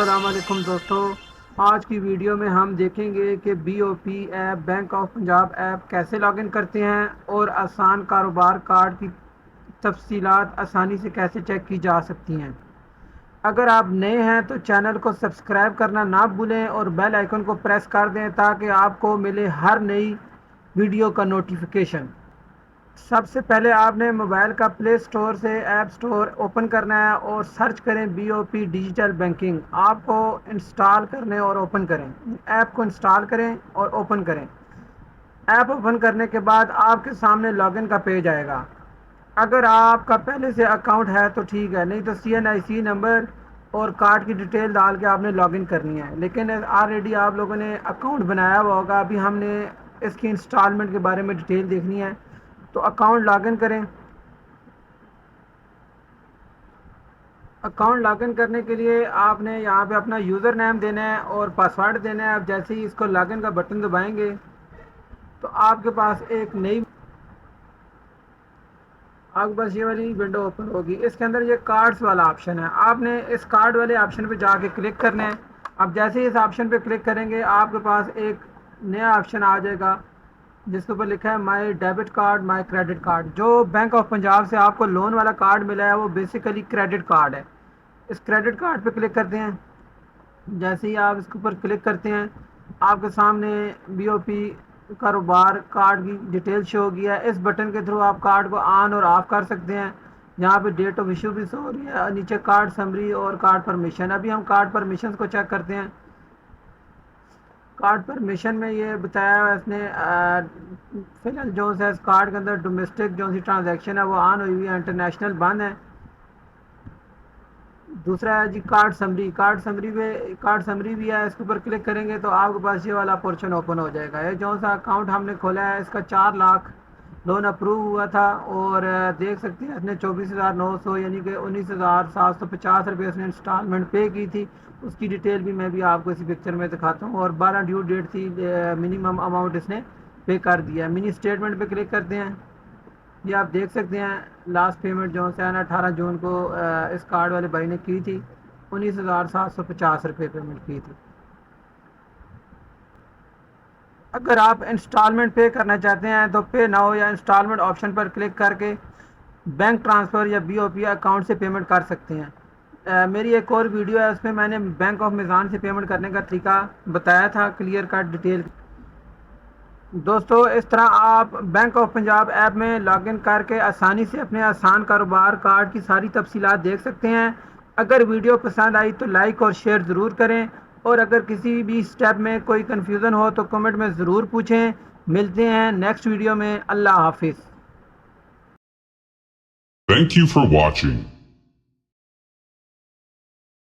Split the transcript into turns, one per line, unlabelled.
السلام علیکم دوستو، آج کی ویڈیو میں ہم دیکھیں گے کہ B O P app bank of Punjab app کیسے لاگ ان کرتے ہیں اور آسان کاروبار کارڈ کی تفصیلات آسانی سے کیسے چیک کی جا سکتی ہیں۔ اگر آپ نئے ہیں تو چینل کو سبسکرائب کرنا نہ بھولیں اور بیل آئیکن کو پریس کر دیں تاکہ آپ کو ملے ہر نئی ویڈیو کا نوٹیفیکیشن۔ سب سے پہلے آپ نے موبائل کا پلے سٹور سے ایپ سٹور اوپن کرنا ہے اور سرچ کریں بی او پی ڈیجیٹل بینکنگ۔ آپ کو انسٹال کرنے اور اوپن کریں، ایپ کو انسٹال کریں اور اوپن کریں۔ ایپ اوپن کرنے کے بعد آپ کے سامنے لاگ ان کا پیج آئے گا۔ اگر آپ کا پہلے سے اکاؤنٹ ہے تو ٹھیک ہے، نہیں تو CNIC نمبر اور کارڈ کی ڈیٹیل ڈال کے آپ نے لاگ ان کرنی ہے۔ لیکن آلریڈی آپ لوگوں نے اکاؤنٹ بنایا ہوا ہوگا، ابھی ہم نے اس کی انسٹالمنٹ کے بارے میں ڈیٹیل دیکھنی ہے تو اکاؤنٹ لاگ ان کریں۔ اکاؤنٹ لاگ ان کرنے کے لیے آپ نے یہاں پہ اپنا یوزر نیم دینا ہے اور پاسورڈ دینا ہے۔ آپ جیسے ہی اس کو لاگ ان کا بٹن دبائیں گے تو آپ کے پاس یہ والی ونڈو اوپن ہوگی۔ اس کے اندر یہ کارڈز والا آپشن ہے، آپ نے اس کارڈ والے آپشن پہ جا کے کلک کرنا ہے۔ اب جیسے ہی اس آپشن پہ کلک کریں گے آپ کے پاس ایک نیا آپشن آ جائے گا جس کے اوپر لکھا ہے مائی ڈیبٹ کارڈ مائی کریڈٹ کارڈ۔ جو بینک آف پنجاب سے آپ کو لون والا کارڈ ملا ہے وہ بیسیکلی کریڈٹ کارڈ ہے۔ اس کریڈٹ کارڈ پہ کلک کرتے ہیں۔ جیسے ہی آپ اس کے اوپر کلک کرتے ہیں آپ کے سامنے بی او پی کاروبار کارڈ کی ڈیٹیل شو ہوگی ہے۔ اس بٹن کے تھرو آپ کارڈ کو آن اور آف کر سکتے ہیں۔ یہاں پہ ڈیٹ آف ایشو بھی شو ہو رہی ہے، نیچے کارڈ سمری اور کارڈ پرمیشن۔ ابھی ہم کارڈ پرمیشن کو چیک کرتے ہیں۔ کارڈ پرمیشن میں یہ بتایا ہے اس نے فی الحال جو ہے اس کارڈ کے اندر ڈومیسٹک جو سی ٹرانزیکشن ہے وہ آن ہوئی ہوئی ہے، انٹرنیشنل بند ہے۔ دوسرا ہے G card summary. Card summary بھی ہے، اس کے اوپر کلک کریں گے تو آپ کے پاس یہ والا پورشن اوپن ہو جائے گا۔ یہ جو سا اکاؤنٹ ہم نے کھولا ہے اس کا 4 لاکھ لون اپروو ہوا تھا اور دیکھ سکتے ہیں اس نے 24,900 یعنی کہ 19,750 روپے اس نے انسٹالمنٹ پے کی تھی۔ اس کی ڈیٹیل بھی میں بھی آپ کو اسی پکچر میں دکھاتا ہوں، اور 12 ڈیو ڈیٹ تھی، منیمم اماؤنٹ اس نے پے کر دیا ہے۔ منی اسٹیٹمنٹ پہ کلک کرتے ہیں۔ یہ آپ دیکھ سکتے ہیں لاسٹ پیمنٹ جو ہے نا 18 جون کو اس کارڈ والے بھائی نے کی تھی، 19,750 روپے پیمنٹ کی تھی۔ اگر آپ انسٹالمنٹ پے کرنا چاہتے ہیں تو پے ناؤ یا انسٹالمنٹ آپشن پر کلک کر کے بینک ٹرانسفر یا بی او پی اکاؤنٹ سے پیمنٹ کر سکتے ہیں۔ میری ایک اور ویڈیو ہے، اس میں میں نے بینک آف میزان سے پیمنٹ کرنے کا طریقہ بتایا تھا، کلیئر کٹ ڈیٹیل۔ دوستو اس طرح آپ بینک آف پنجاب ایپ میں لاگ ان کر کے آسانی سے اپنے آسان کاروبار کارڈ کی ساری تفصیلات دیکھ سکتے ہیں۔ اگر ویڈیو پسند آئی تو لائک اور شیئر ضرور کریں، اور اگر کسی بھی سٹیپ میں کوئی کنفیوژن ہو تو کمنٹ میں ضرور پوچھیں۔ ملتے ہیں نیکسٹ ویڈیو میں۔ اللہ حافظ۔
Thank you for watching.